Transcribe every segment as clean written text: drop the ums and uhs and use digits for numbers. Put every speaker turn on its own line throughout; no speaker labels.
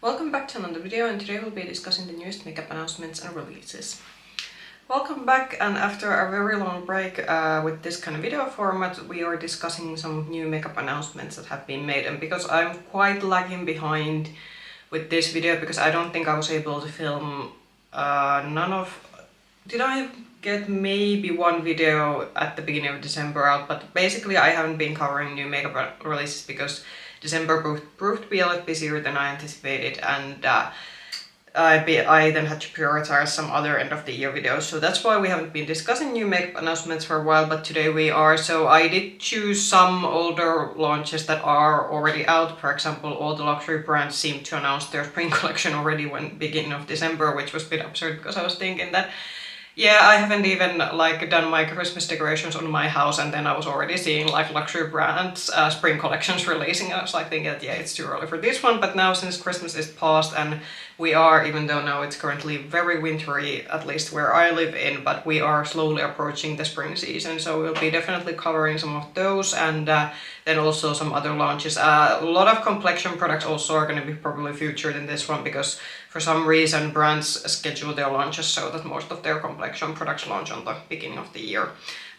Welcome back to another video, and today we'll be discussing the newest makeup announcements and releases. Welcome back, and after a very long break with this kind of video format, we are discussing some new makeup announcements that have been made. And because I'm quite lagging behind with this video, because I don't think I was able to film did I get maybe one video at the beginning of December out, but basically I haven't been covering new makeup releases because December proved to be a lot busier than I anticipated, and I then had to prioritize some other end of the year videos, so that's why we haven't been discussing new makeup announcements for a while, but today we are. So I did choose some older launches that are already out. For example, all the luxury brands seem to announce their spring collection already when beginning of December, which was a bit absurd because I was thinking that yeah, I haven't even done my Christmas decorations on my house, and then I was already seeing luxury brands spring collections releasing. I was thinking that yeah, it's too early for this one, but now since Christmas is past and we are, even though now it's currently very wintry, at least where I live in, but we are slowly approaching the spring season, so we'll be definitely covering some of those, and then also some other launches. A lot of complexion products also are going to be probably featured in this one, because for some reason brands schedule their launches so that most of their complexion products launch on the beginning of the year.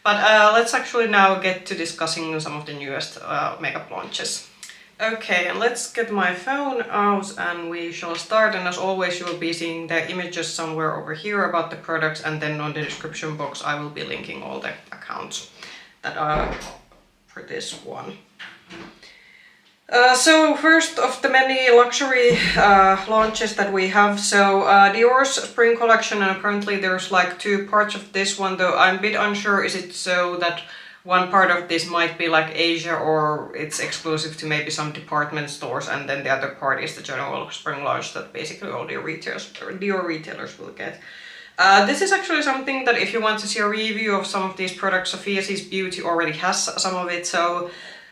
But let's actually now get to discussing some of the newest makeup launches. Okay, and let's get my phone out and we shall start, and as always you will be seeing the images somewhere over here about the products, and then on the description box I will be linking all the accounts that are for this one. So first of the many luxury launches that we have, so Dior's Spring collection, and apparently there's two parts of this one, though I'm a bit unsure, is it so that one part of this might be Asia, or it's exclusive to maybe some department stores, and then the other part is the general spring launch that basically all Dior retailers will get. This is actually something that if you want to see a review of some of these products, Sophia's Beauty already has some of it. So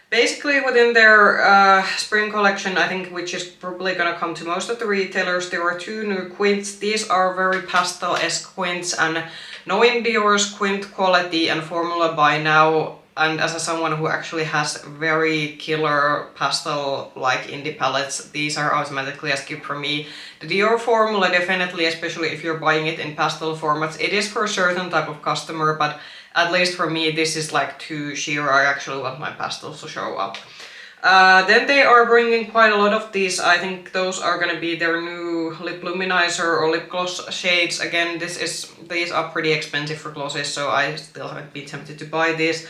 basically within their spring collection, I think, which is probably gonna come to most of the retailers, there are two new quints. These are very pastel-esque quints, and knowing Dior's quint quality and formula by now, and as someone who actually has very killer pastel indie palettes, these are automatically a skip for me. The Dior formula definitely, especially if you're buying it in pastel formats, it is for a certain type of customer, but at least for me this is too sheer. I actually want my pastels to show up. Then they are bringing quite a lot of these. I think those are gonna be their new lip luminizer or lip gloss shades. Again, these are pretty expensive for glosses, so I still haven't been tempted to buy these.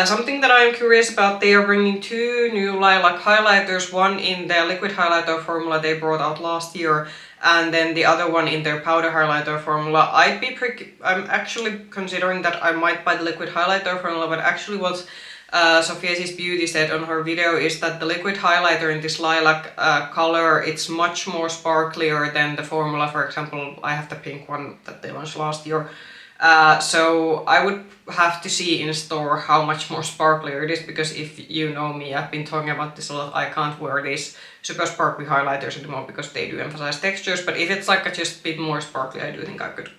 Something that I'm curious about, they are bringing two new lilac highlighters, one in the liquid highlighter formula they brought out last year, and then the other one in their powder highlighter formula. I'm actually considering that I might buy the liquid highlighter formula, but actually what Sophia's Beauty said on her video is that the liquid highlighter in this lilac color, it's much more sparklier than the formula. For example, I have the pink one that they launched last year. So I would have to see in store how much more sparklier it is, because if you know me, I've been talking about this a lot, I can't wear these super sparkly highlighters anymore because they do emphasize textures, but if it's just a bit more sparkly, I do think I could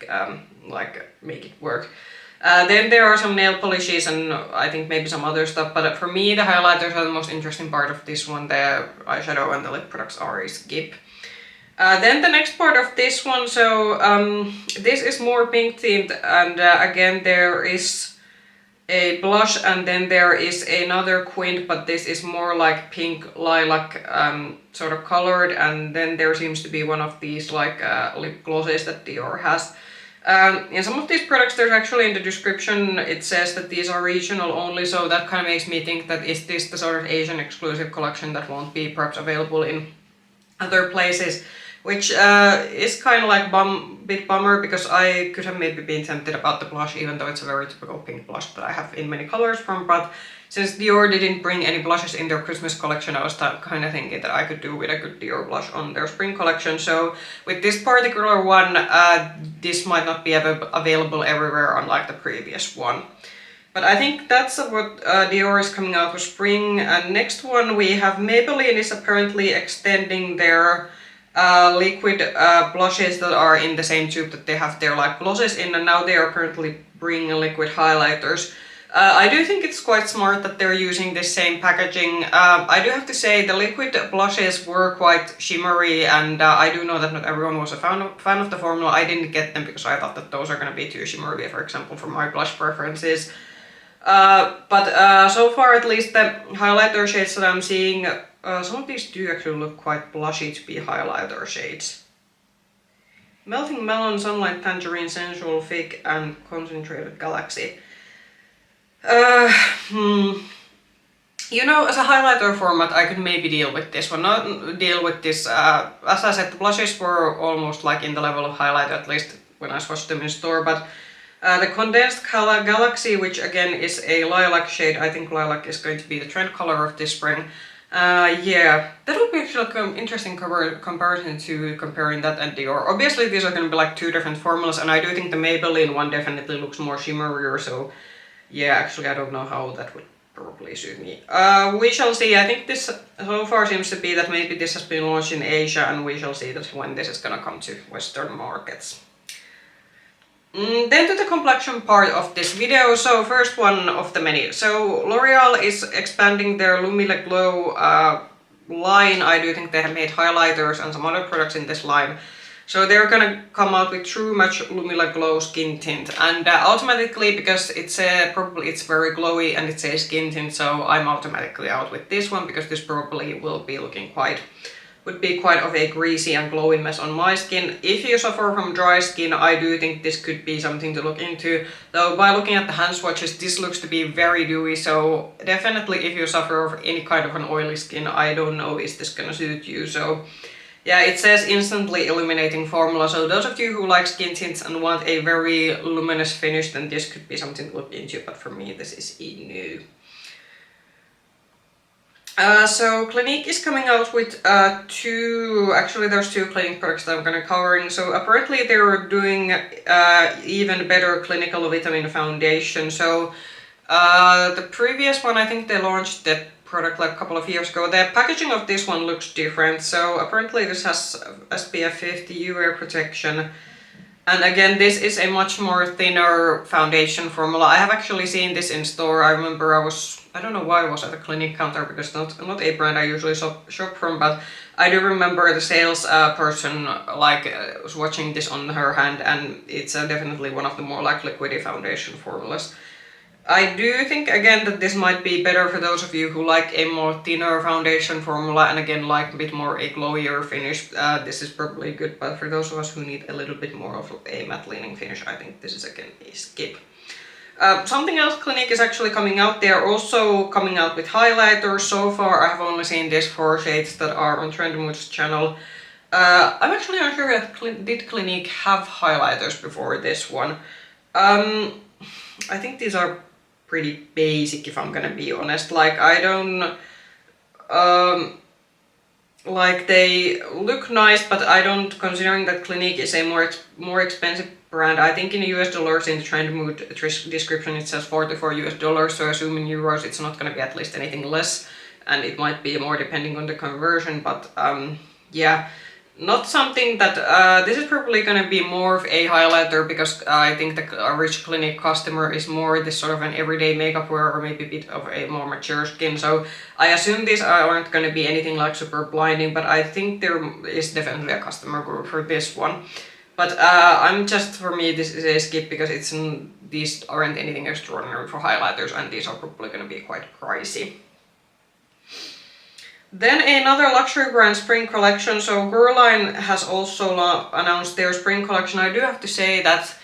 make it work. Then there are some nail polishes and I think maybe some other stuff, but for me the highlighters are the most interesting part of this one. The eyeshadow and the lip products are a skip. Then the next part of this one, so this is more pink themed, and again there is a blush and then there is another quint, but this is more pink lilac sort of colored, and then there seems to be one of these lip glosses that Dior has. In some of these products, there's actually in the description it says that these are regional only, so that kind of makes me think that is this the sort of Asian exclusive collection that won't be perhaps available in other places, which is kind of bit bummer, because I could have maybe been tempted about the blush, even though it's a very typical pink blush that I have in many colors from, but since Dior didn't bring any blushes in their Christmas collection, I was kind of thinking that I could do with a good Dior blush on their spring collection. So with this particular one, this might not be available everywhere unlike the previous one. But I think that's what Dior is coming out for spring. And next one we have Maybelline is apparently extending their liquid blushes that are in the same tube that they have their glosses in, and now they are currently bringing liquid highlighters. I do think it's quite smart that they're using this same packaging. I do have to say the liquid blushes were quite shimmery, and I do know that not everyone was a fan of the formula. I didn't get them because I thought that those are going to be too shimmery, for example, for my blush preferences. But so far, at least the highlighter shades that I'm seeing, some of these do actually look quite blushy to be highlighter shades. Melting Melon, Sunlight Tangerine, Sensual Fig, and Concentrated Galaxy. You know, as a highlighter format, I could maybe deal with this one. Not deal with this, as I said, the blushes were almost like in the level of highlighter, at least when I swatched them in store, but the Condensed Color Galaxy, which again is a lilac shade, I think lilac is going to be the trend color of this spring. Yeah, that would be actually an interesting comparison to comparing that and Dior. Obviously these are going to be like two different formulas, and I do think the Maybelline one definitely looks more shimmerier, so yeah, actually I don't know how that would probably suit me. We shall see. I think this so far seems to be that maybe this has been launched in Asia, and we shall see that when this is gonna come to Western markets. Then to the complexion part of this video, so first one of the many. So L'Oreal is expanding their Lumi Glow line. I do think they have made highlighters and some other products in this line. So they're gonna come out with True Match Lumi Glow Skin Tint, and automatically, because it's probably it's very glowy and it's a skin tint, so I'm automatically out with this one because this probably will be looking would be quite of a greasy and glowy mess on my skin. If you suffer from dry skin, I do think this could be something to look into. Though by looking at the hand swatches, this looks to be very dewy, so definitely if you suffer from any kind of an oily skin, I don't know is this gonna suit you. So yeah, it says instantly illuminating formula, so those of you who like skin tints and want a very luminous finish, then this could be something to look into, but for me this is a no. So Clinique is coming out with actually there's two Clinique products that I'm gonna covering. So apparently they're doing even better clinical vitamin foundation. So the previous one, I think they launched the product like a couple of years ago. The packaging of this one looks different. So apparently this has SPF 50 UV protection. And again, this is a much more thinner foundation formula. I have actually seen this in store. I remember I don't know why I was at a Clinique counter because not a brand I usually shop from, but I do remember the sales person was watching this on her hand, and it's definitely one of the more like liquidy foundation formulas. I do think again that this might be better for those of you who like a more thinner foundation formula and again like a bit more a glowier finish. This is probably good, but for those of us who need a little bit more of a matte leaning finish, I think this is again a skip. Something else Clinique is actually coming out. They are also coming out with highlighters. So far I have only seen these 4 shades that are on Trendmood's channel. I'm actually unsure if did Clinique have highlighters before this one. I think these are pretty basic if I'm gonna be honest. Like I don't like they look nice, but I don't, considering that Clinique is a more expensive brand. I think in US dollars in the Trendmood description it says $44 US, so assuming euros it's not gonna be at least anything less, and it might be more depending on the conversion, but yeah. Not something that, this is probably gonna be more of a highlighter because I think the average Clinique customer is more this sort of an everyday makeup wearer or maybe a bit of a more mature skin. So I assume these aren't gonna be anything like super blinding, but I think there is definitely a customer group for this one. But for me this is a skip because these aren't anything extraordinary for highlighters, and these are probably gonna be quite pricey. Then another luxury brand spring collection. So Guerlain has also announced their spring collection. I do have to say that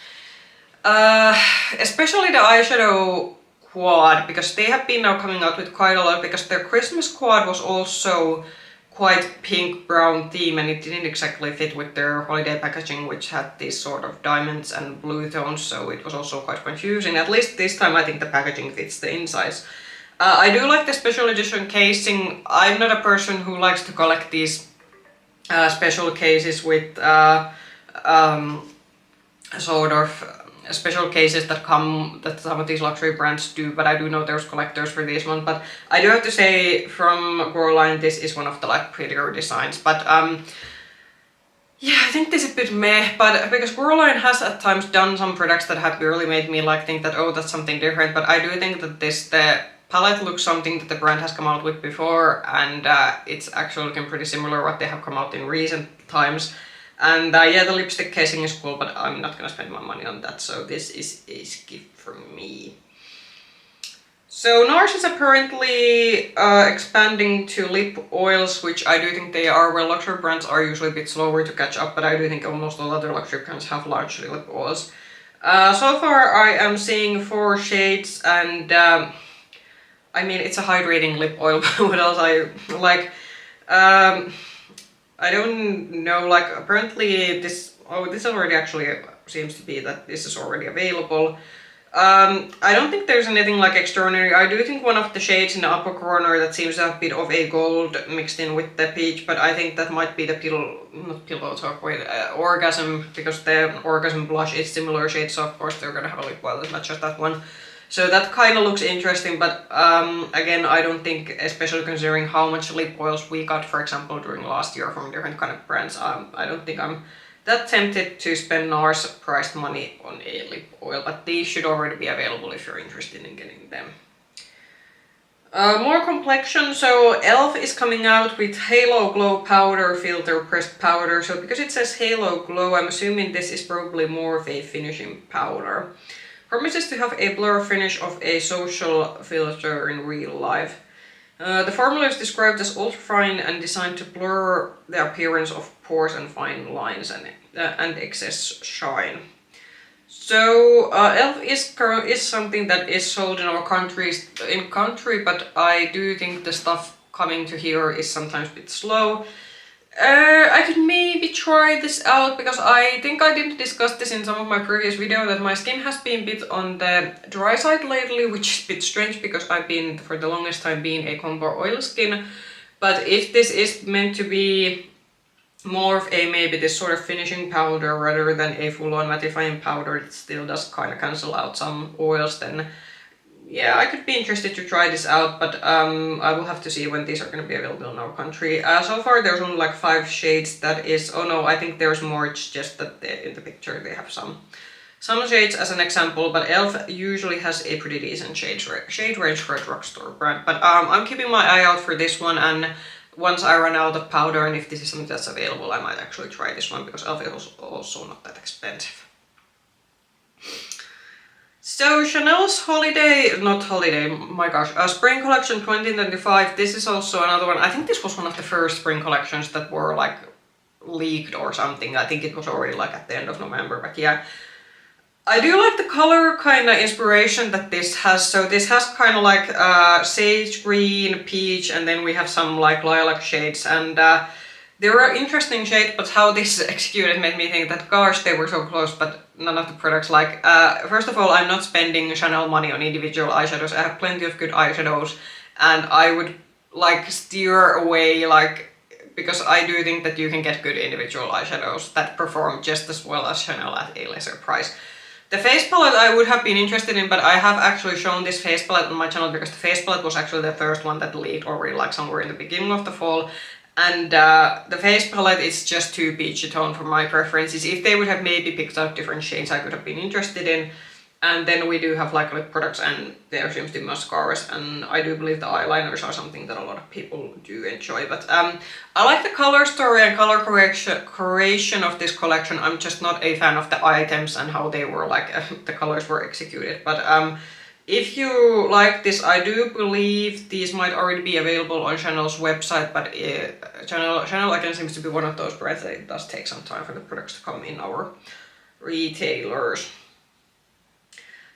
especially the eyeshadow quad, because they have been now coming out with quite a lot, because their Christmas quad was also quite pink brown theme and it didn't exactly fit with their holiday packaging, which had these sort of diamonds and blue tones, so it was also quite confusing. At least this time I think the packaging fits the insides. I do like the special edition casing. I'm not a person who likes to collect these special cases with sort of special cases that some of these luxury brands do, but I do know there's collectors for these ones. But I do have to say from Guerlain this is one of the like prettier designs. But Yeah, I think this is a bit meh, but because Guerlain has at times done some products that have really made me like think that, oh, that's something different, but I do think that the palette looks something that the brand has come out with before, and it's actually looking pretty similar what they have come out in recent times. And yeah, the lipstick casing is cool, but I'm not gonna spend my money on that, so this is a skip for me. So NARS is apparently expanding to lip oils, which I do think they are. Well, luxury brands are usually a bit slower to catch up, but I do think almost all other luxury brands have largely lip oils. So far I am seeing 4 shades, and I mean, it's a hydrating lip oil, but what else I like? I don't know, like apparently this already actually seems to be that this is already available. I don't think there's anything like extraordinary. I do think one of the shades in the upper corner that seems to have a bit of a gold mixed in with the peach, but I think that might be the orgasm, because the orgasm blush is similar shade, so of course they're gonna have a lip oil that matches that one. So that kind of looks interesting, but again, I don't think, especially considering how much lip oils we got, for example, during last year from different kind of brands, I don't think I'm that tempted to spend NARS priced money on a lip oil, but these should already be available if you're interested in getting them. More complexion, so e.l.f. is coming out with Halo Glow Powder Filter Pressed Powder, so because it says Halo Glow, I'm assuming this is probably more of a finishing powder. Promises to have a blur finish of a social filter in real life. The formula is described as ultra-fine and designed to blur the appearance of pores and fine lines and excess shine. So e.l.f. is something that is sold in our country, but I do think the stuff coming to here is sometimes a bit slow. I could maybe try this out, because I think I didn't discuss this in some of my previous videos, that my skin has been a bit on the dry side lately, which is a bit strange because I've been for the longest time being a combo oil skin. But if this is meant to be more of a maybe this sort of finishing powder rather than a full-on mattifying powder, it still does kind of cancel out some oils, then yeah, I could be interested to try this out, but I will have to see when these are going to be available in our country. So far there's only like 5 shades, that is, oh no, I think there's more, it's just that in the picture they have some shades as an example, but e.l.f. usually has a pretty decent shade range for a drugstore brand. But I'm keeping my eye out for this one, and once I run out of powder and if this is something that's available, I might actually try this one, because e.l.f. is also not that expensive. So Chanel's Spring Collection 2025, this is also another one. I think this was one of the first spring collections that were like leaked or something. I think it was already like at the end of November, but yeah. I do like the color kind of inspiration that this has. So this has kind of like sage green, peach, and then we have some like lilac shades, and there were interesting shades, but how this is executed made me think that gosh, they were so close, but none of the products like... first of all, I'm not spending Chanel money on individual eyeshadows. I have plenty of good eyeshadows, and I would like steer away, like, because I do think that you can get good individual eyeshadows that perform just as well as Chanel at a lesser price. The face palette I would have been interested in, but I have actually shown this face palette on my channel because the face palette was actually the first one that leaked already like somewhere in the beginning of the fall. And the face palette is just too peachy tone for my preferences. If they would have maybe picked out different shades I could have been interested in. And then we do have like lip products, and there seems to be mascaras, and I do believe the eyeliners are something that a lot of people do enjoy. But I like the color story and color creation of this collection. I'm just not a fan of the items and how they were like the colors were executed. But if you like this, I do believe these might already be available on Chanel's website, but Chanel again seems to be one of those brands that it does take some time for the products to come in our retailers.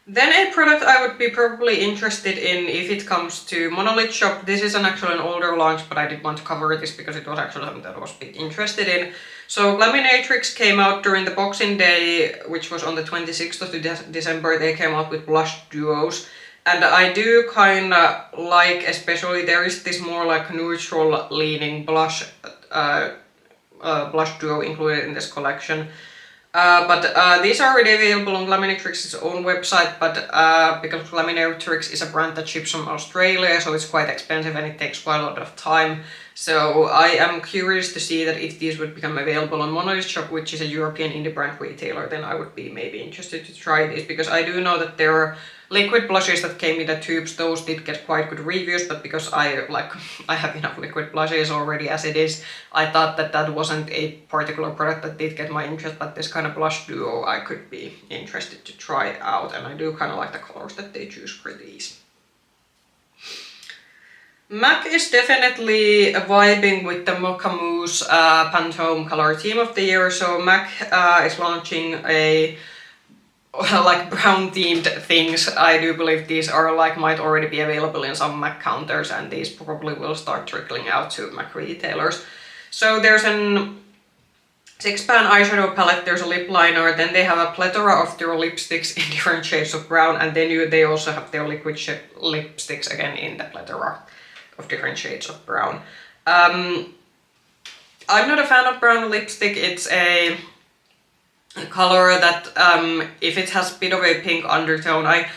Then a product I would be probably interested in if it comes to Monolith Shop. This is actually an older launch, but I did want to cover this because it was actually something that I was a bit interested in. So Glaminatrix came out during the Boxing Day, which was on the 26th of December. They came out with blush duos. And I do kind of like, especially there is this more like neutral leaning blush duo included in this collection. But these are already available on Glaminatrix's own website, but because Glaminatrix is a brand that ships from Australia, so it's quite expensive and it takes quite a lot of time. So I am curious to see that if these would become available on Monolith Shop, which is a European indie brand retailer, then I would be maybe interested to try these, because I do know that there are liquid blushes that came in the tubes. Those did get quite good reviews, but because I have enough liquid blushes already as it is, I thought that that wasn't a particular product that did get my interest, but this kind of blush duo I could be interested to try out, and I do kind of like the colors that they choose for these. MAC is definitely vibing with the Mocha Mousse Pantone color theme of the year. So MAC is launching a like brown themed things. I do believe these are like might already be available in some MAC counters, and these probably will start trickling out to MAC retailers. So there's an 6-pan eyeshadow palette, there's a lip liner, then they have a plethora of their lipsticks in different shades of brown, and then they also have their liquid lipsticks again in the plethora of different shades of brown. I'm not a fan of brown lipstick. It's a color that if it has a bit of a pink undertone, I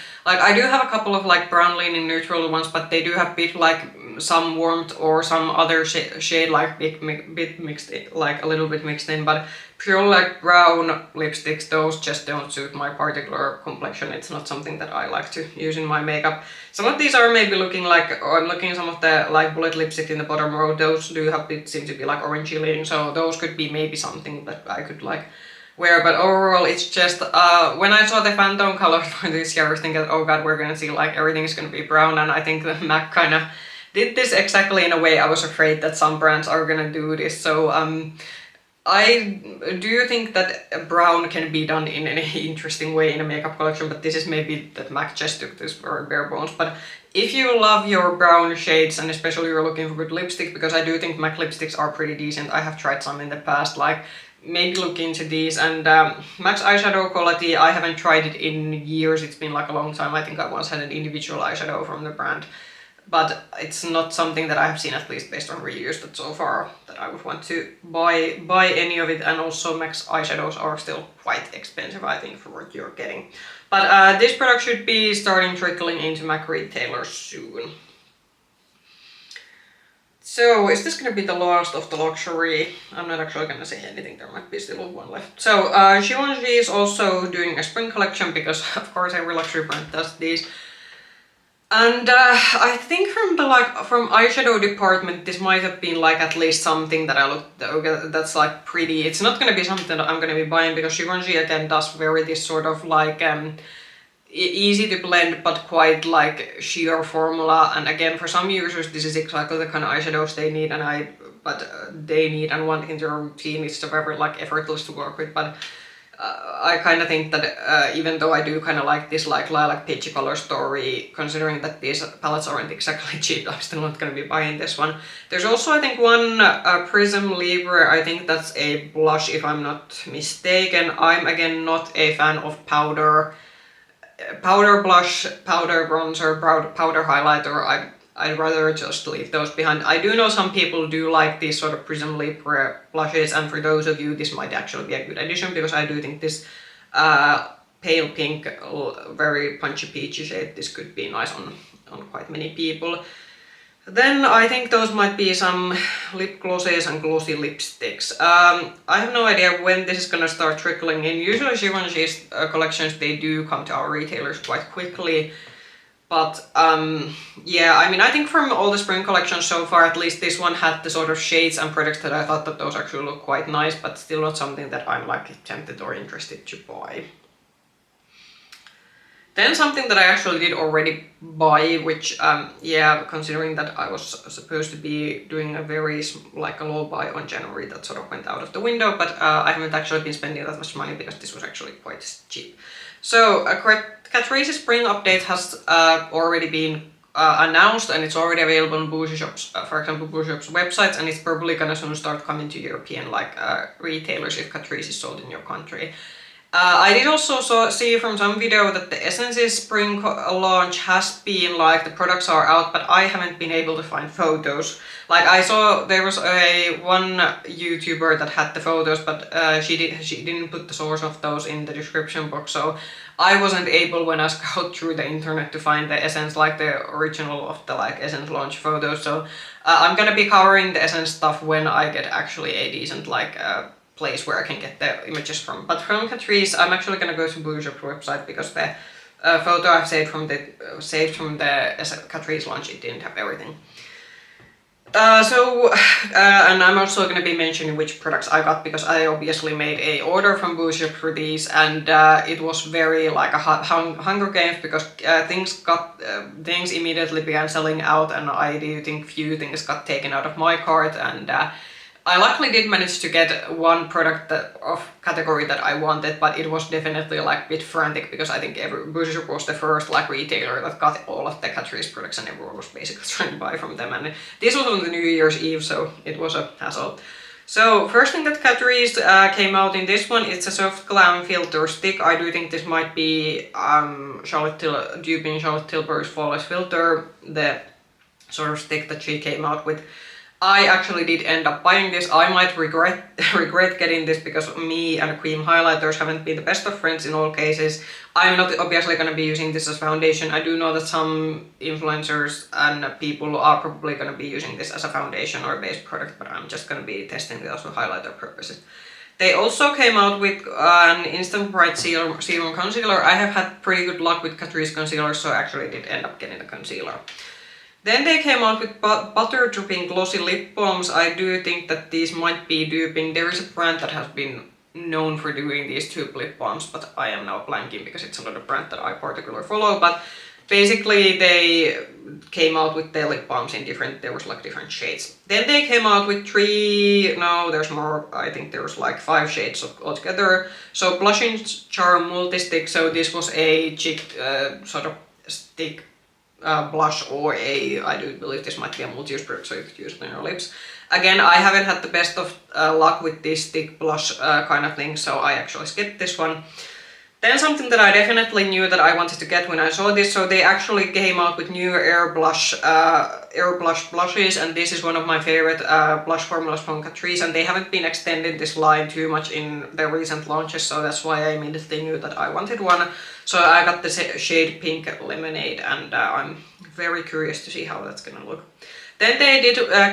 do have a couple of like brown leaning neutral ones, but they do have bit like some warmth or some other shade like bit mixed in, like a little bit mixed in, but pure like brown lipsticks, those just don't suit my particular complexion. It's not something that I like to use in my makeup. Some of these are maybe looking like, or I'm looking some of the like bullet lipstick in the bottom row, those do have it seem to be like orangey leaning, so those could be maybe something that I could like wear, but overall it's just when I saw the Pantone color for this year I was thinking, oh god, we're gonna see like everything is gonna be brown, and I think the MAC kind of did this exactly in a way I was afraid that some brands are gonna do this. So I do think that brown can be done in an interesting way in a makeup collection, but this is maybe that MAC just took this for bare bones. But if you love your brown shades, and especially you're looking for good lipstick, because I do think MAC lipsticks are pretty decent, I have tried some in the past, like maybe look into these. And MAC's eyeshadow quality, I haven't tried it in years, it's been like a long time. I think I once had an individual eyeshadow from the brand, but it's not something that I have seen, at least based on reviews, that so far that I would want to buy any of it. And also MAC's eyeshadows are still quite expensive, I think, for what you're getting. But this product should be starting trickling into MAC retailers soon. So is this gonna be the last of the luxury? I'm not actually gonna say anything, there might be still one left. So Givenchy is also doing a spring collection, because of course every luxury brand does these. And I think from eyeshadow department, this might have been like at least something that I looked, okay, that's like pretty. It's not gonna be something that I'm gonna be buying, because Givenchy again does very this sort of like easy to blend but quite like sheer formula. And again, for some users this is exactly the kind of eyeshadows they need, and they need and want in their routine. It's very like effortless to work with, but I kind of think that even though I do kind of like this like lilac peachy color story, considering that these palettes aren't exactly cheap, I'm still not going to be buying this one. There's also I think one Prism Libre, I think that's a blush if I'm not mistaken. I'm again not a fan of powder blush, powder bronzer, powder highlighter. I'd rather just leave those behind. I do know some people do like these sort of Prism Libre blushes, and for those of you this might actually be a good addition, because I do think this pale pink, very punchy peachy shade, this could be nice on quite many people. Then I think those might be some lip glosses and glossy lipsticks. I have no idea when this is gonna start trickling in. Usually Givenchy's collections, they do come to our retailers quite quickly. But yeah, I mean, I think from all the spring collections so far, at least this one had the sort of shades and products that I thought that those actually look quite nice, but still not something that I'm like tempted or interested to buy. Then something that I actually did already buy, which yeah, considering that I was supposed to be doing a very like a low buy on January, that sort of went out of the window, but I haven't actually been spending that much money because this was actually quite cheap. So Catrice Spring update has already been announced, and it's already available on Bougie Shops, for example Bougie Shops websites, and it's probably gonna soon start coming to European like retailers if Catrice is sold in your country. I did also see from some video that the Essence's spring launch has been like the products are out, but I haven't been able to find photos. Like I saw there was one YouTuber that had the photos, but she didn't put the source of those in the description box, so I wasn't able when I scrolled through the internet to find the Essence, like the original of the like Essence launch photos. So I'm gonna be covering the Essence stuff when I get actually a decent like place where I can get the images from. But from Catrice, I'm actually gonna go to BlueShop's website because the photo I've saved from the Catrice launch, it didn't have everything. And I'm also going to be mentioning which products I got because I obviously made a order from BlueShop for these, and it was very like a Hunger Games because things immediately began selling out, and I do think few things got taken out of my cart, and I luckily did manage to get one product of category that I wanted, but it was definitely like a bit frantic because I think BlueShop was the first like retailer that got all of the Catrice products and everyone was basically trying to buy from them, and this was on the New Year's Eve, so it was a hassle. So first thing that Catrice came out in this one, it's a soft glam filter stick. I do think this might be duping Charlotte Tilbury's Flawless Filter, the sort of stick that she came out with. I actually did end up buying this. I might regret getting this because me and cream highlighters haven't been the best of friends in all cases. I'm not obviously going to be using this as foundation. I do know that some influencers and people are probably going to be using this as a foundation or base product, but I'm just going to be testing it for highlighter purposes. They also came out with an Instant Bright Serum Concealer. I have had pretty good luck with Catrice concealers, so I actually did end up getting the concealer. Then they came out with butter dripping glossy lip balms. I do think that these might be duping. There is a brand that has been known for doing these tube lip balms, but I am now blanking because it's another brand that I particularly follow. But basically they came out with their lip balms in different shades. Then they came out with there's more, I think there was like 5 shades altogether. So Blushing Charm Multi-Stick, so this was a cheek sort of stick blush, or I do believe this might be a multi-use product, so you could use it on your lips. Again, I haven't had the best of luck with this stick blush kind of thing, so I actually skipped this one. Then something that I definitely knew that I wanted to get when I saw this, so they actually came out with new Air Blush blushes, and this is one of my favorite blush formulas from Catrice, and they haven't been extending this line too much in their recent launches, so that's why I immediately knew that I wanted one. So I got the shade Pink Lemonade, and I'm very curious to see how that's gonna look. Then they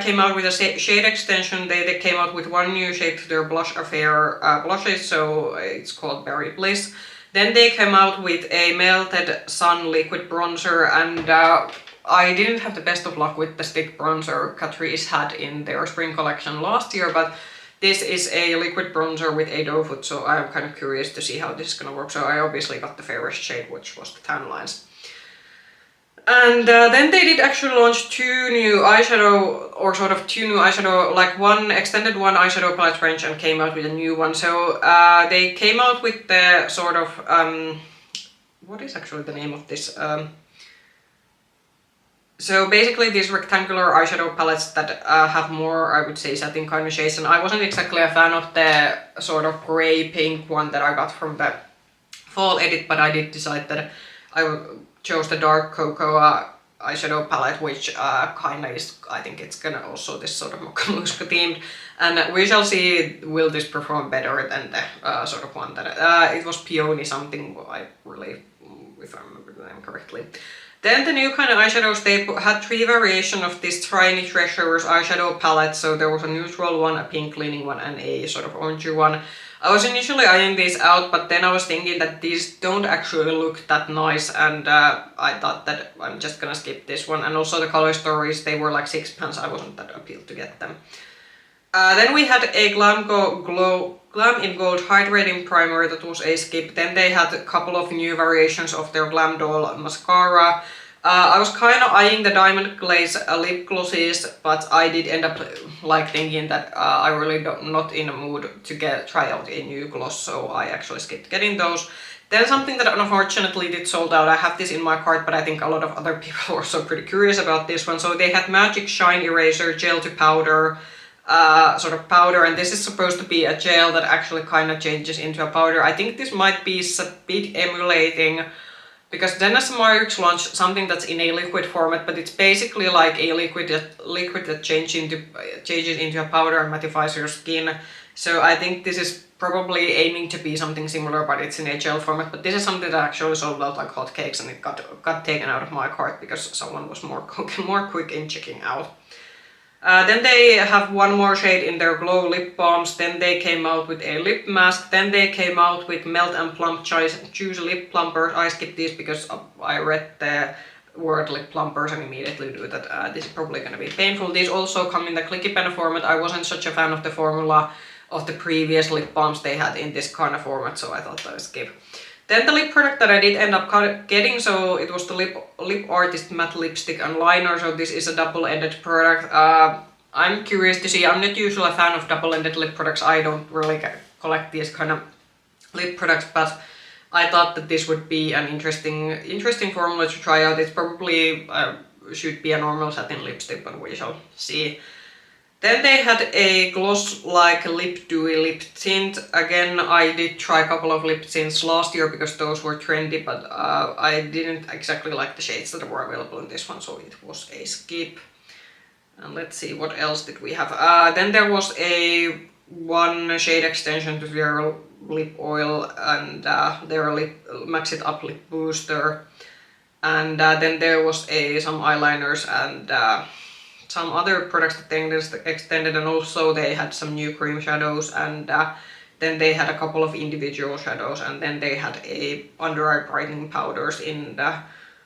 came out with a shade extension. They came out with one new shade to their Blush Affair blushes, so it's called Berry Bliss. Then they came out with a Melted Sun liquid bronzer, and I didn't have the best of luck with the stick bronzer Catrice had in their spring collection last year, but this is a liquid bronzer with a doe foot, so I'm kind of curious to see how this is gonna work. So I obviously got the fairest shade, which was the Tan Lines. And then they did actually launch two new eyeshadow, like one extended one eyeshadow palette range and came out with a new one. So they came out with the sort of, what is actually the name of this? So basically these rectangular eyeshadow palettes that have more, I would say, satin kind of shades, and I wasn't exactly a fan of the sort of grey pink one that I got from the fall edit, but I did decide that I chose the dark cocoa eyeshadow palette, which kinda is, I think it's gonna also this sort of Mocha themed, and we shall see will this perform better than the sort of one that, it was Peony something, if I remember the name correctly. Then the new kind of eyeshadows, they had 3 variations of this Tiny Treasures eyeshadow palette, so there was a neutral one, a pink leaning one, and a sort of orangey one. I was initially eyeing these out, but then I was thinking that these don't actually look that nice, and I thought that I'm just gonna skip this one. And also the color stories, they were like £6, I wasn't that appealed to get them. Then we had a Glam in Gold Hydrating Primer that was a skip. Then they had a couple of new variations of their Glam Doll Mascara. I was kind of eyeing the Diamond Glaze lip glosses, but I did end up like thinking that I really not in a mood to try out a new gloss, so I actually skipped getting those. Then something that unfortunately did sold out. I have this in my cart, but I think a lot of other people were also pretty curious about this one. So they had Magic Shine Eraser Gel to Powder sort of powder, and this is supposed to be a gel that actually kind of changes into a powder. I think this might be a bit emulating, because Denona launched something that's in a liquid format, but it's basically like a liquid that changes into a powder and mattifies your skin. So I think this is probably aiming to be something similar, but it's in a gel format. But this is something that actually sold out like hotcakes, and it got taken out of my cart because someone was more quick in checking out. Then they have one more shade in their Glow lip balms, then they came out with a lip mask, then they came out with Melt and Plump Choose Lip Plumpers. I skipped these because I read the word lip plumpers and immediately knew that this is probably going to be painful. These also come in the clicky pen format. I wasn't such a fan of the formula of the previous lip balms they had in this kind of format, so I thought I would skip. Then the lip product that I did end up getting, so it was the Lip Artist Matte Lipstick and Liner, so this is a double-ended product. I'm curious to see, I'm not usually a fan of double-ended lip products, I don't really collect these kind of lip products, but I thought that this would be an interesting formula to try out. It probably should be a normal satin lipstick, but we shall see. Then they had a gloss-like lip dewy lip tint. Again, I did try a couple of lip tints last year because those were trendy, but I didn't exactly like the shades that were available in this one, so it was a skip. And let's see, what else did we have? Then there was a one shade extension to their lip oil and their Max It Up lip booster. And then there was some eyeliners and some other products that they extended, and also they had some new cream shadows, and then they had a couple of individual shadows, and then they had a under eye brightening powders in the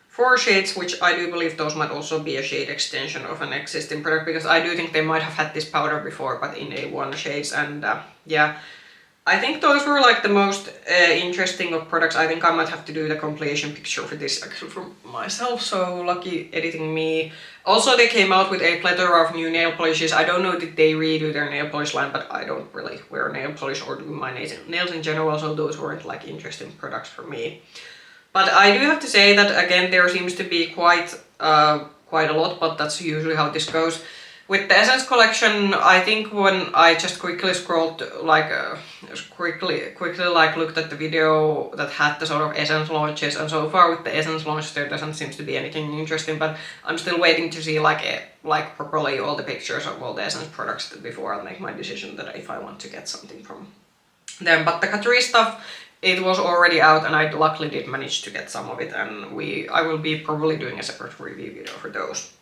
4 shades, which I do believe those might also be a shade extension of an existing product, because I do think they might have had this powder before, but in a 1 shades, and yeah. I think those were like the most interesting of products. I think I might have to do the compilation picture for this actually for myself, so lucky editing me. Also, they came out with a plethora of new nail polishes. I don't know did they redo their nail polish line, but I don't really wear nail polish or do my nails in general, so those weren't like interesting products for me. But I do have to say that again, there seems to be quite a lot, but that's usually how this goes. With the Essence collection, I think when I just quickly scrolled, like quickly like looked at the video that had the sort of Essence launches, and so far with the Essence launch there doesn't seem to be anything interesting, but I'm still waiting to see like properly all the pictures of all the Essence products before I'll make my decision that if I want to get something from them. But the Catrice stuff, it was already out, and I luckily did manage to get some of it, and I will be probably doing a separate review video for those.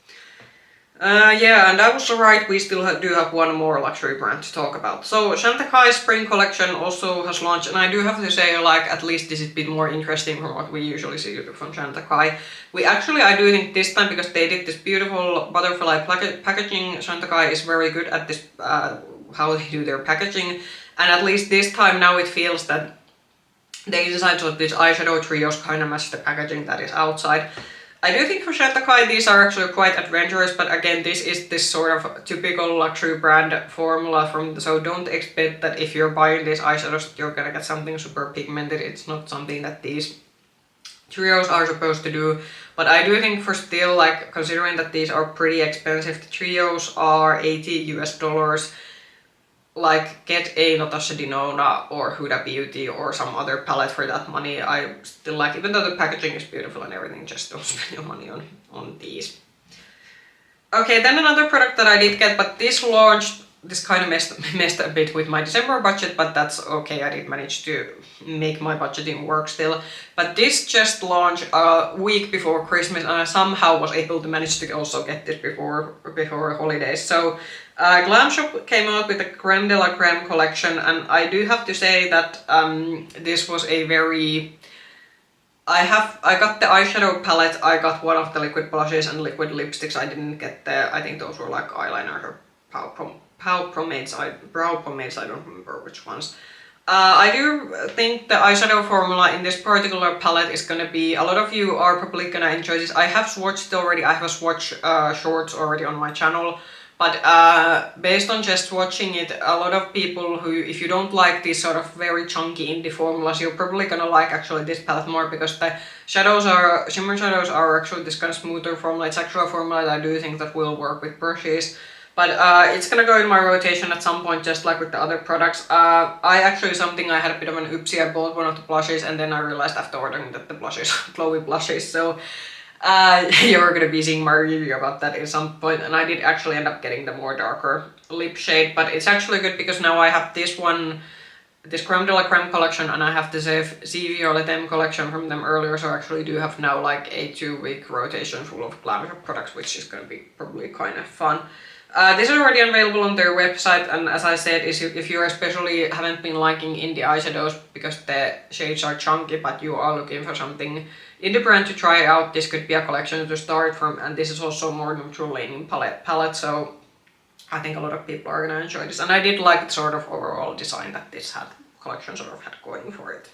Yeah, and I was right, we still do have one more luxury brand to talk about. So Chantecaille Spring collection also has launched, and I do have to say, like, at least this is a bit more interesting from what we usually see from Chantecaille. I do think this time, because they did this beautiful butterfly packaging, Chantecaille is very good at this, how they do their packaging, and at least this time now it feels that they decided that these eyeshadow trios kind of match the packaging that is outside. I do think for Chantecaille these are actually quite adventurous, but again this is this sort of typical luxury brand formula so don't expect that if you're buying these eyeshadows that you're gonna get something super pigmented. It's not something that these trios are supposed to do, but I do think for still, like, considering that these are pretty expensive, the trios are $80 US, like, get a Natasha Denona or Huda Beauty or some other palette for that money. I still like, even though the packaging is beautiful and everything, just don't spend your money on these. Okay, then another product that I did get, but this launched, this kind of messed a bit with my December budget, but that's okay, I did manage to make my budgeting work still. But this just launched a week before Christmas, and I somehow was able to manage to also get this before holidays. So GlamShop came out with the Creme de la Creme collection, and I do have to say that this was a very... I got the eyeshadow palette, I got one of the liquid blushes and liquid lipsticks. I didn't get I think those were like eyeliner or brow pomades, I don't remember which ones. I do think the eyeshadow formula in this particular palette is gonna be, a lot of you are probably gonna enjoy this. I have swatched already, I have swatched shorts already on my channel, but based on just watching it, a lot of people who, if you don't like these sort of very chunky indie formulas, you're probably gonna like actually this palette more, because the shimmer shadows are actually this kind of smoother formula. It's actually a formula that I do think that will work with brushes. But it's gonna go in my rotation at some point, just like with the other products. I actually, something I had a bit of an oopsie, I bought one of the blushes and then I realized after ordering that the blushes are glowy blushes, so you're gonna be seeing my review about that at some point, and I did actually end up getting the more darker lip shade, but it's actually good because now I have this one, this Creme de la Creme collection, and I have the C Violet M collection from them earlier, so I actually do have now like a 2-week rotation full of GlamShop products, which is gonna be probably kind of fun. This is already available on their website, and as I said, if you especially haven't been liking indie eyeshadows because the shades are chunky, but you are looking for something indie brand to try out, this could be a collection to start from, and this is also more neutral leaning palette, so I think a lot of people are gonna enjoy this, and I did like the sort of overall design that this collection sort of had going for it.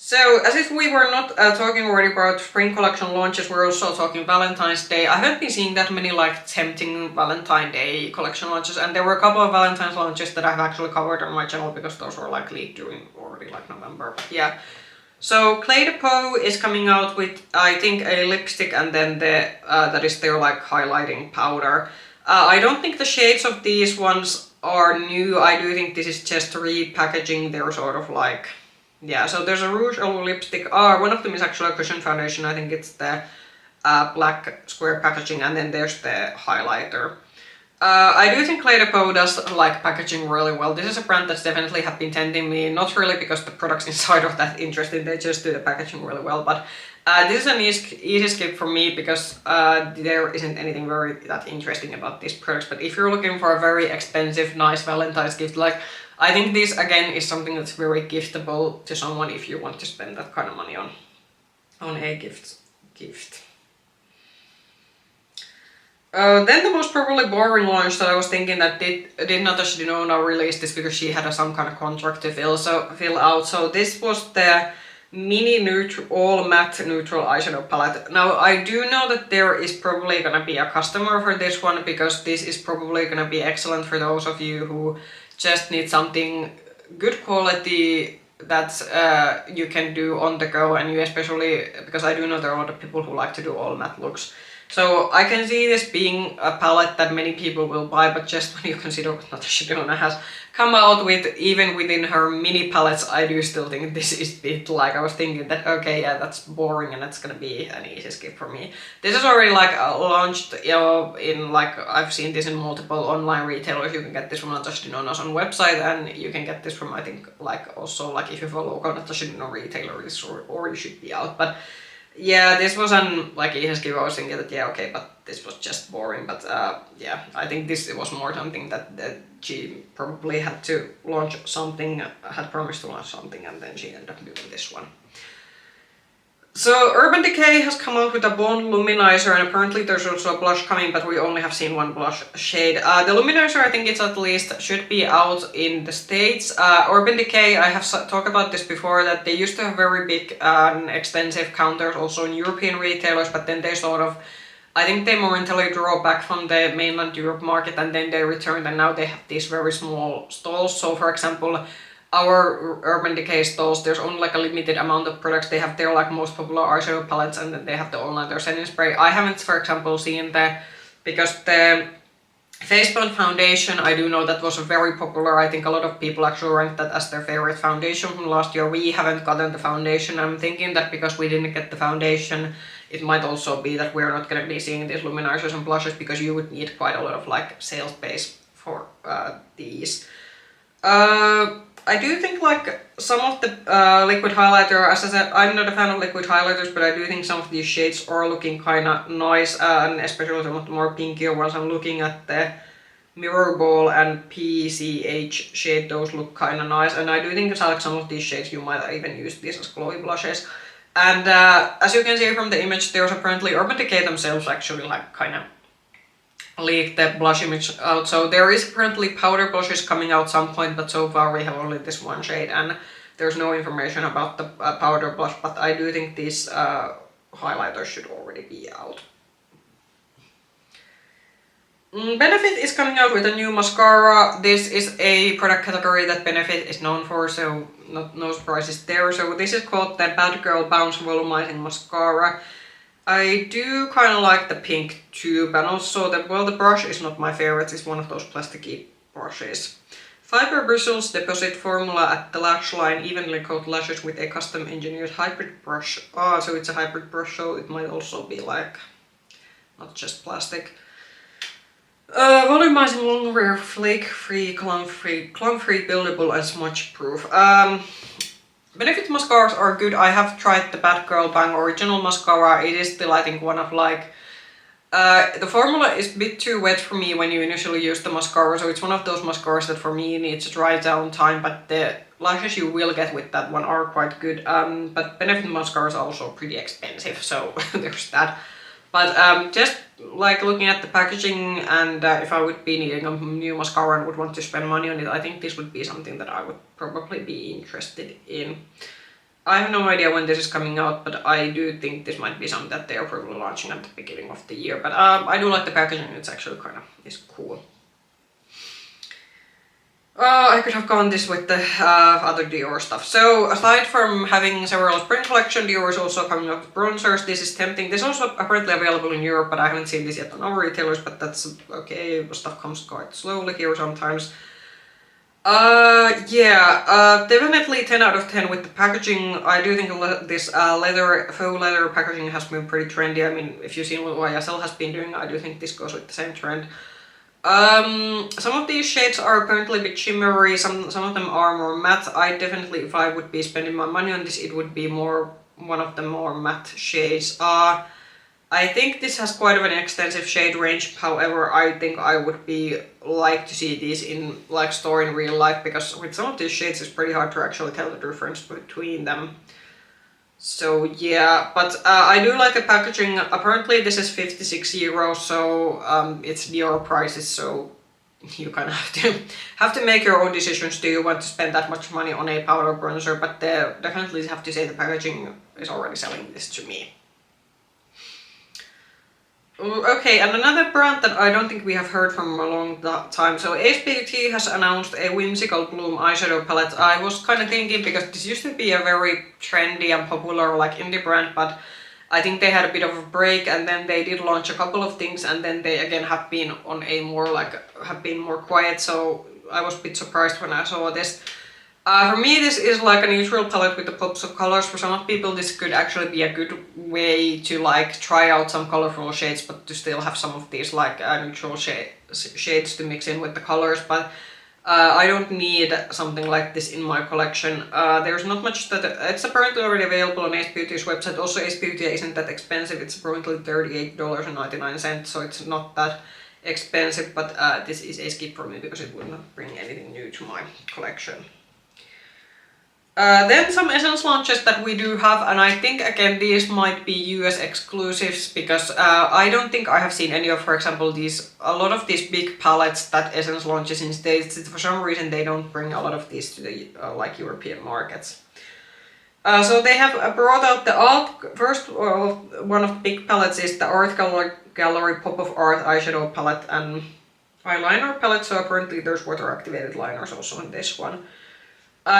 So, as if we were not talking already about spring collection launches, we're also talking Valentine's Day. I haven't been seeing that many like tempting Valentine's Day collection launches, and there were a couple of Valentine's launches that I've actually covered on my channel because those were like leaked during already like November. But yeah. So Clé de Peau is coming out with, I think, a lipstick and then the that is their like highlighting powder. I don't think the shades of these ones are new. I do think this is just repackaging their sort of like, yeah. So there's a Rouge Eau lipstick. One of them is actually a cushion foundation. I think it's the black square packaging, and then there's the highlighter. I do think Clé de Peau does like packaging really well. This is a brand that's definitely have been tempting me, not really because the products inside are that interesting, they just do the packaging really well, but this is an easy skip for me because there isn't anything very that interesting about these products. But if you're looking for a very expensive, nice Valentine's gift, like I think this again is something that's very giftable to someone if you want to spend that kind of money on a gift. Then the most probably boring launch that I was thinking that did Natasha Denona release this because she had some kind of contract to fill out. So this was the mini all matte neutral eyeshadow palette. Now I do know that there is probably gonna be a customer for this one because this is probably gonna be excellent for those of you who just need something good quality that you can do on the go, and you especially, because I do know there are a lot of people who like to do all matte looks. So I can see this being a palette that many people will buy, but just when you consider what Natasha Denona has come out with, even within her mini palettes, I do still think this is a bit like, I was thinking that, okay, yeah, that's boring and that's gonna be an easy skip for me. This is already like launched in like, I've seen this in multiple online retailers. You can get this from Natasha Denona's own website, and you can get this from, I think, like also like if you follow local Natasha Denona retailer, this already should be out. But yeah, this was an like easy skip. I was thinking that yeah, okay, but this was just boring. But yeah, I think this was more something that she probably had to launch something, had promised to launch something, and then she ended up doing this one. So Urban Decay has come out with a blonde luminizer, and apparently there's also a blush coming, but we only have seen one blush shade. The luminizer, I think it's at least should be out in the States. Urban Decay, I have talked about this before, that they used to have very big extensive counters also in European retailers, but then they sort of, I think they momentarily draw back from the mainland Europe market, and then they returned, and now they have these very small stalls. So for example, our Urban Decay stalls, there's only like a limited amount of products. They have their like most popular eyeshadow palettes, and then they have the all-nighter setting spray. I haven't, for example, seen because the face blend foundation, I do know that was very popular. I think a lot of people actually ranked that as their favorite foundation from last year. We haven't gotten the foundation. I'm thinking that because we didn't get the foundation, it might also be that we're not going to be seeing these luminizers and blushes, because you would need quite a lot of like sales space for these. I do think like some of the liquid highlighter, as I said, I'm not a fan of liquid highlighters, but I do think some of these shades are looking kind of nice, and especially some of the more pinkier ones. I'm looking at the Mirror Ball and PCH shade, those look kind of nice, and I do think like some of these shades you might even use these as glowy blushes. And as you can see from the image, there's apparently Urban Decay themselves actually like kind of leaked the blush image out, so there is currently powder blushes coming out some point, but so far we have only this one shade, and there's no information about the powder blush, but I do think these highlighters should already be out. Benefit is coming out with a new mascara. This is a product category that Benefit is known for, so no surprises there. So this is called the BadGal Bounce Volumizing Mascara. I do kind of like the pink tube, and also the brush is not my favorite, it's one of those plasticky brushes. Fiber bristles deposit formula at the lash line, evenly coat lashes with a custom engineered hybrid brush. Ah, so it's a hybrid brush, so it might also be like, not just plastic. Volumizing long wear, flake-free, clump-free, buildable and smudge-proof. Benefit mascaras are good. I have tried the BadGal Bang Original Mascara. It is still, I think, one of like... the formula is a bit too wet for me when you initially use the mascara, so it's one of those mascaras that for me needs a dry down time, but the lashes you will get with that one are quite good. But Benefit mascaras are also pretty expensive, so there's that. But just like looking at the packaging, and if I would be needing a new mascara and would want to spend money on it, I think this would be something that I would probably be interested in. I have no idea when this is coming out, but I do think this might be something that they are probably launching at the beginning of the year. But I do like the packaging, it's actually kind of is cool. I could have gone this with the other Dior stuff. So aside from having several spring collection, Dior is also coming up with bronzers. This is tempting. This is also apparently available in Europe, but I haven't seen this yet on our retailers, but that's okay. Stuff comes quite slowly here sometimes. Definitely 10 out of 10 with the packaging. I do think this faux leather packaging has been pretty trendy. I mean, if you've seen what YSL has been doing, I do think this goes with the same trend. Some of these shades are apparently a bit shimmery, some of them are more matte. I definitely, if I would be spending my money on this, it would be more one of the more matte shades. I think this has quite of an extensive shade range, however, I think I would be like to see these in like store in real life, because with some of these shades it's pretty hard to actually tell the difference between them. So yeah, but I do like the packaging. Apparently this is 56 euros, so it's Dior prices, so you kind of have to make your own decisions. Do you want to spend that much money on a powder bronzer? But definitely have to say the packaging is already selling this to me. Okay, and another brand that I don't think we have heard from a long time. So Beaute has announced a Whimsical Bloom eyeshadow palette. I was kind of thinking, because this used to be a very trendy and popular like indie brand, but I think they had a bit of a break, and then they did launch a couple of things, and then they again have been on a more quiet. So I was a bit surprised when I saw this. For me, this is like a neutral palette with the pops of colors. For some people, this could actually be a good way to like try out some colorful shades, but to still have some of these like neutral shades to mix in with the colors. But I don't need something like this in my collection. There's not much that it's apparently already available on Beaute's website. Also, Beaute isn't that expensive. It's apparently $38.99, so it's not that expensive. But this is a skip for me because it will not bring anything new to my collection. Then some Essence launches that we do have, and I think again these might be US exclusives, because I don't think I have seen any of, for example, a lot of these big palettes that Essence launches in States. For some reason they don't bring a lot of these to the like European markets. So they have brought out the first one of the big palettes is the Art Gallery Pop of Art eyeshadow palette and eyeliner palette. So apparently there's water activated liners also in this one.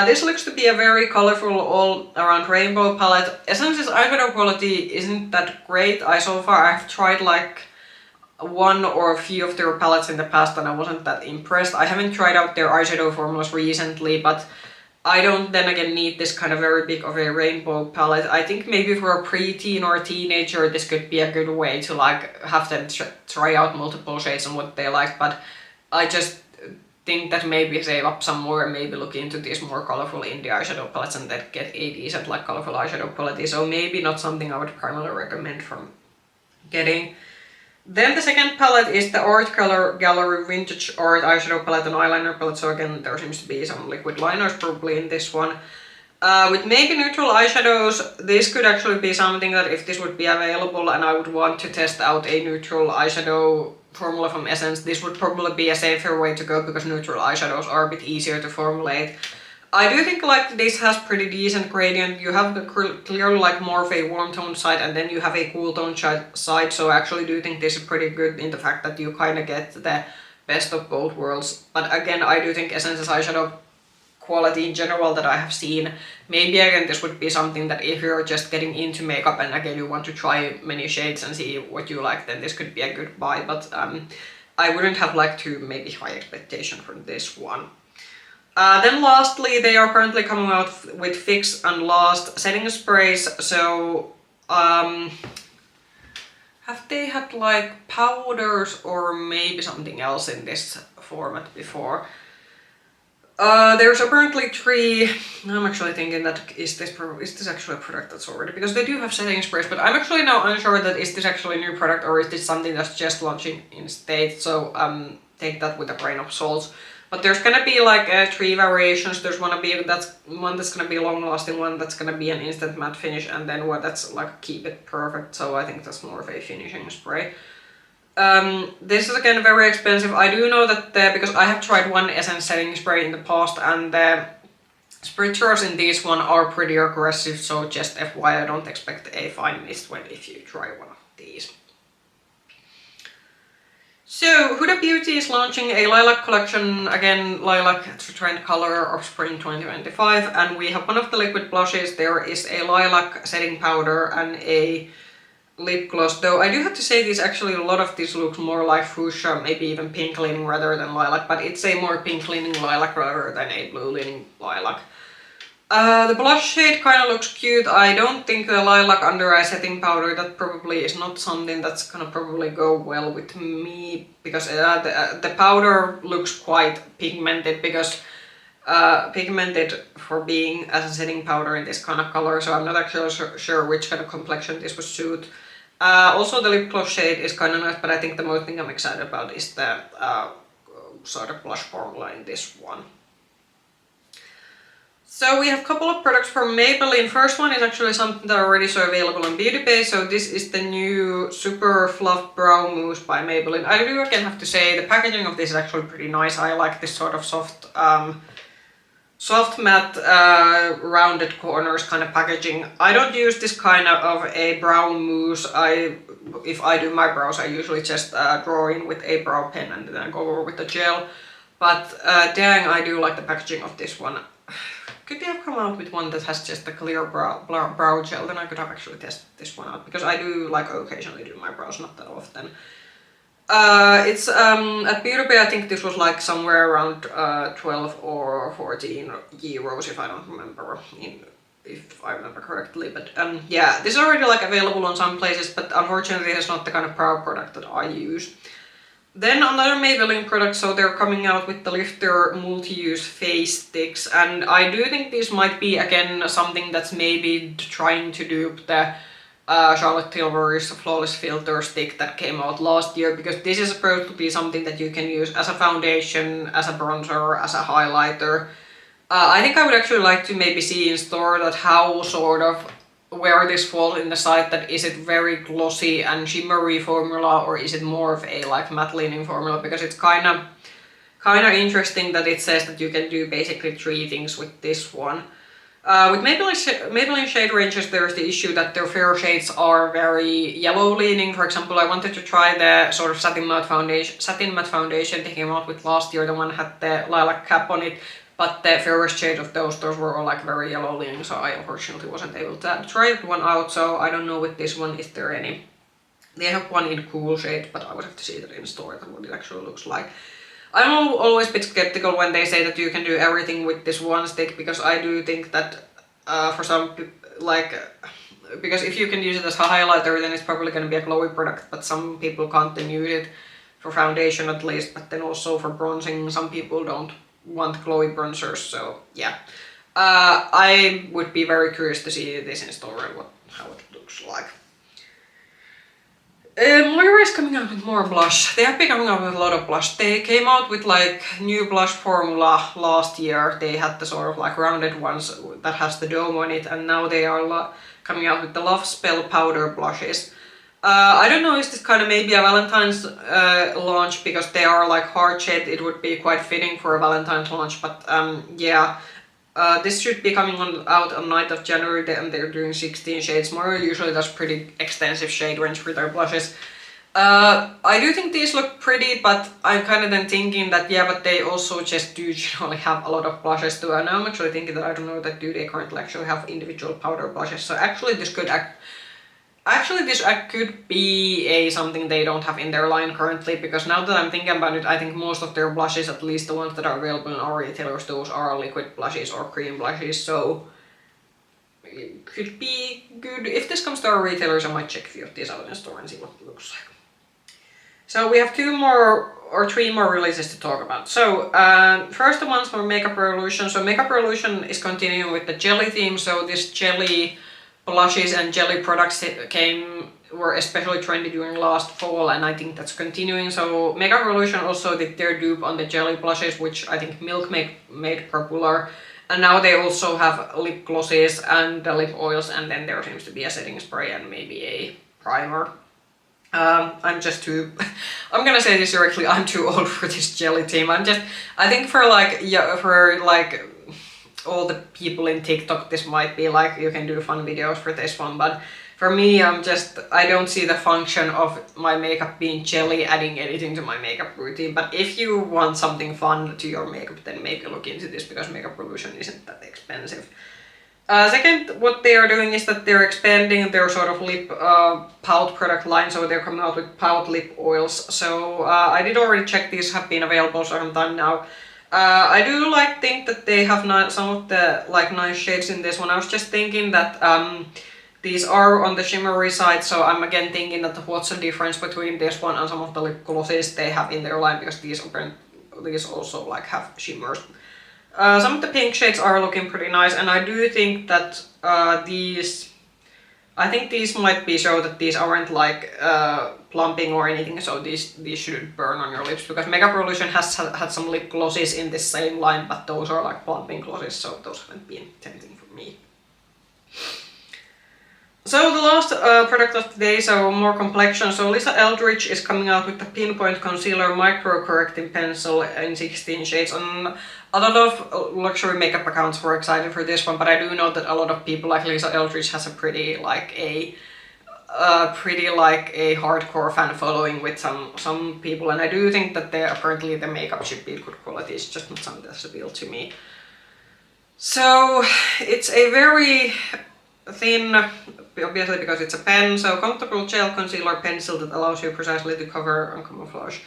This looks to be a very colorful all-around rainbow palette. Essence's eyeshadow quality isn't that great. So far I've tried like one or a few of their palettes in the past and I wasn't that impressed. I haven't tried out their eyeshadow formulas recently, but I don't then again need this kind of very big of a rainbow palette. I think maybe for a pre-teen or a teenager this could be a good way to like have them try out multiple shades and what they like, but I just think that maybe save up some more and maybe look into these more colorful indie eyeshadow palettes and then get a decent like colorful eyeshadow quality. So maybe not something I would primarily recommend from getting. Then the second palette is the Art Gallery Vintage Art eyeshadow palette and eyeliner palette. So again, there seems to be some liquid liners probably in this one. With maybe neutral eyeshadows, this could actually be something that if this would be available and I would want to test out a neutral eyeshadow formula from Essence, this would probably be a safer way to go because neutral eyeshadows are a bit easier to formulate. I do think like this has pretty decent gradient. You have clearly like more of a warm tone side and then you have a cool tone side, so I actually do think this is pretty good in the fact that you kind of get the best of both worlds. But again, I do think Essence's eyeshadow quality in general that I have seen. Maybe again this would be something that if you're just getting into makeup and again you want to try many shades and see what you like, then this could be a good buy, but I wouldn't have like too maybe high expectation from this one. Then lastly, they are currently coming out with Fix and Last setting sprays, so have they had like powders or maybe something else in this format before? There's apparently 3. I'm actually thinking that is this actually a product that's already, because they do have setting sprays, but I'm actually now unsure that is this actually a new product or is this something that's just launching in States, so take that with a grain of salt. But there's gonna be like 3 variations. There's one that's gonna be long lasting, one that's gonna be an instant matte finish, and then one that's like keep it perfect, so I think that's more of a finishing spray. This is again very expensive. I do know that because I have tried one Essence setting spray in the past and the spritzers in this one are pretty aggressive, so just FYI, I don't expect a fine mist if you try one of these. So Huda Beauty is launching a lilac collection, again lilac trend color of spring 2025, and we have one of the liquid blushes. There is a lilac setting powder and a lip gloss, though I do have to say this actually a lot of this looks more like fuchsia, maybe even pink leaning rather than lilac, but it's a more pink leaning lilac rather than a blue leaning lilac. The blush shade kind of looks cute. I don't think the lilac under eye setting powder, that probably is not something that's gonna probably go well with me, because the powder looks quite pigmented, because pigmented for being as a setting powder in this kind of color, so I'm not actually sure which kind of complexion this would suit. Also the lip gloss shade is kind of nice, but I think the most thing I'm excited about is the sort of blush formula in this one. So we have a couple of products from Maybelline. First one is actually something that already is available on Beauty Bay. So this is the new Super Fluff Brow Mousse by Maybelline. I do again have to say the packaging of this is actually pretty nice. I like this sort of soft matte rounded corners kind of packaging. I don't use this kind of a brow mousse. If I do my brows, I usually just draw in with a brow pen and then I go over with the gel. But dang, I do like the packaging of this one. Could they have come out with one that has just a clear brow gel, then I could have actually tested this one out, because I do like occasionally do my brows, not that often. It's at Beauty Bay, I think this was like somewhere around 12 or 14 euros if I don't remember, if I remember correctly. But yeah, this is already like available on some places, but unfortunately it's not the kind of brow product that I use. Then another Maybelline product, so they're coming out with the Lifter multi-use face sticks, and I do think this might be again something that's maybe trying to dupe the Charlotte Tilbury's Flawless Filter stick that came out last year, because this is supposed to be something that you can use as a foundation, as a bronzer, as a highlighter. I think I would actually like to maybe see in store that how sort of where this falls in the site, that is it very glossy and shimmery formula, or is it more of a like matte leaning formula, because it's kind of interesting that it says that you can do basically 3 things with this one. With Maybelline shade ranges, there's the issue that their fair shades are very yellow leaning. For example, I wanted to try the sort of satin matte foundation they came out with last year. The one had the lilac cap on it, but the fairest shade of those were all like very yellow leaning, so I unfortunately wasn't able to try one out. So I don't know with this one, is there any. They have one in cool shade, but I would have to see that in store, what it actually looks like. I'm always a bit skeptical when they say that you can do everything with this one stick, because I do think that for some like, because if you can use it as a highlighter, then it's probably going to be a glowy product, but some people can't then use it for foundation at least, but then also for bronzing, some people don't want glowy bronzers, so yeah. I would be very curious to see this in store and how it looks like. Loreal is coming out with more blush. They have been coming out with a lot of blush. They came out with like new blush formula last year. They had the sort of like rounded ones that has the dome on it, and now they are coming out with the Love Spell powder blushes. I don't know, is this kind of maybe a Valentine's launch, because they are like heart shade. It would be quite fitting for a Valentine's launch, but yeah. This should be coming out on 9th of January, and they're doing 16 shades more. Usually that's pretty extensive shade range for their blushes. I do think these look pretty, but I'm kind of then thinking that, yeah, but they also just do generally have a lot of blushes too. And I'm actually thinking that I don't know that do they currently actually have individual powder blushes. So actually this could could be something they don't have in their line currently, because now that I'm thinking about it, I think most of their blushes, at least the ones that are available in our retailers, those are liquid blushes or cream blushes. So it could be good. If this comes to our retailers, I might check a few of these out in store and see what it looks like. So we have 2 more or 3 more releases to talk about. So first the ones from Makeup Revolution. So Makeup Revolution is continuing with the jelly theme. So this jelly blushes and jelly products were especially trendy during last fall, and I think that's continuing. So Makeup Revolution also did their dupe on the jelly blushes, which I think Milk made popular. And now they also have lip glosses and lip oils, and then there seems to be a setting spray and maybe a primer. I'm just too, I'm gonna say this directly, I'm too old for this jelly team. I think for all the people in TikTok, this might be like, you can do fun videos for this one, but for me, I don't see the function of my makeup being jelly adding anything to my makeup routine. But if you want something fun to your makeup, then maybe look into this, because Makeup Revolution isn't that expensive. Second, what they are doing is that they're expanding their sort of lip pout product line, so they're coming out with pout lip oils. So I did already check, these have been available for some time now. I do think that they have some of the nice shades in this one. I was just thinking that these are on the shimmery side, so I'm again thinking that what's the difference between this one and some of the lip glosses they have in their line, because these also have shimmers. Some of the pink shades are looking pretty nice, and I do think that these might be so that these aren't plumping or anything, so these shouldn't burn on your lips, because Makeup Revolution has had some lip glosses in this same line, but those are plumping glosses, so those haven't been tempting for me. So the last product of today, so more complexion. So Lisa Eldridge is coming out with the Pinpoint Concealer Micro Correcting Pencil in 16 shades. And a lot of luxury makeup accounts were excited for this one, but I do know that a lot of people like Lisa Eldridge has a pretty a hardcore fan following with some people, and I do think that apparently the makeup should be good quality. It's just not something that's appealed to me. So it's a very thin, obviously because it's a pen, so comfortable gel concealer pencil that allows you precisely to cover and camouflage.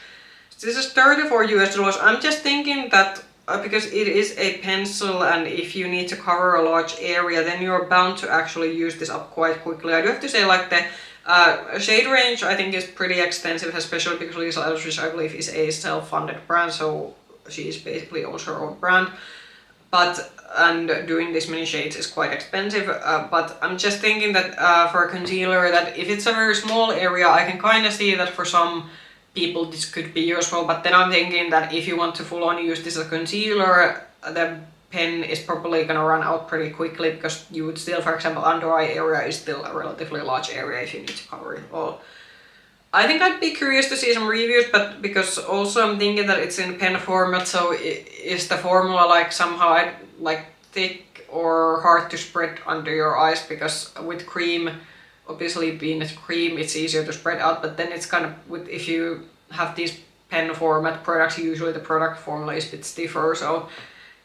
So this is $34 US. I'm just thinking that because it is a pencil, and if you need to cover a large area, then you're bound to actually use this up quite quickly. I do have to say, the shade range I think is pretty extensive, especially because Lisa Eldridge, I believe, is a self-funded brand, so she basically owns her own brand. And doing this many shades is quite expensive, but I'm just thinking that for a concealer, that if it's a very small area, I can kind of see that for some people this could be useful, but then I'm thinking that if you want to full on use this as a concealer, the pen is probably gonna run out pretty quickly, because you would still, for example, under eye area is still a relatively large area if you need to cover it all. I think I'd be curious to see some reviews, but because also I'm thinking that it's in pen format, so is the formula somehow thick or hard to spread under your eyes, because with cream, obviously being a cream, it's easier to spread out, but then it's kind of, if you have these pen format products, usually the product formula is a bit stiffer, so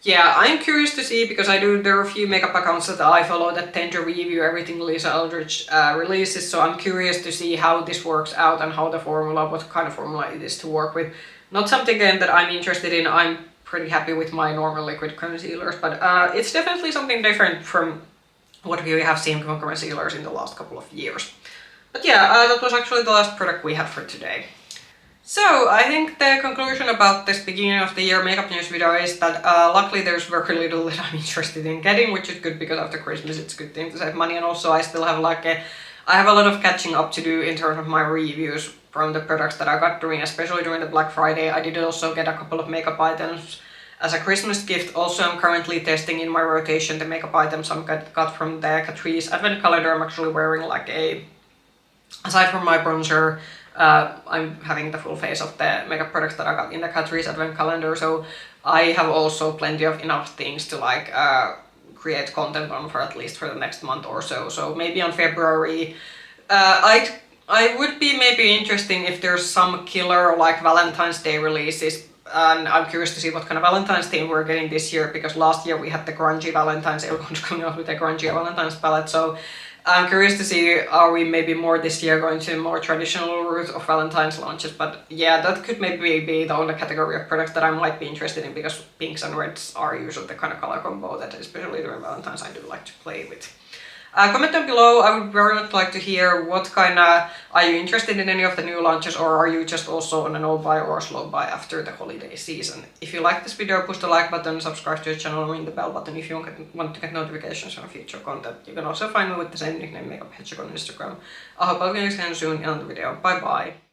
yeah, I'm curious to see, because there are a few makeup accounts that I follow that tend to review everything Lisa Eldridge releases, so I'm curious to see how this works out and how what kind of formula it is to work with. Not something again that I'm interested in. I'm pretty happy with my normal liquid concealers, but it's definitely something different from what we have seen from concealers in the last couple of years. But yeah, that was actually the last product we had for today. So I think the conclusion about this beginning of the year makeup news video is that luckily there's very little that I'm interested in getting, which is good, because after Christmas it's a good thing to save money, and also I still have I have a lot of catching up to do in terms of my reviews from the products that I got especially during the Black Friday. I did also get a couple of makeup items as a Christmas gift. Also, I'm currently testing in my rotation the makeup items I got from the Catrice Advent Calendar. I'm actually wearing aside from my bronzer, I'm having the full face of the makeup products that I got in the Catrice Advent Calendar, so I have also plenty of enough things to create content on for at least for the next month or so. So maybe on February, I would be maybe interested if there's some killer like Valentine's Day releases, and I'm curious to see what kind of Valentine's theme we're getting this year, because last year we had the grungy Valentine's, everyone's coming out with a grungy Valentine's palette, so I'm curious to see, are we maybe more this year going to a more traditional route of Valentine's launches, but yeah, that could maybe be the only category of products that I might be interested in, because pinks and reds are usually the kind of color combo that, especially during Valentine's, I do like to play with. Comment down below, I would very much like to hear what kind of, are you interested in any of the new launches, or are you just also on a no buy or slow buy after the holiday season? If you like this video, push the like button, subscribe to the channel, and ring the bell button if you want to get notifications on future content. You can also find me with the same nickname, Makeup Hedgehog, on Instagram. I hope I'll see you again soon in another video. Bye bye!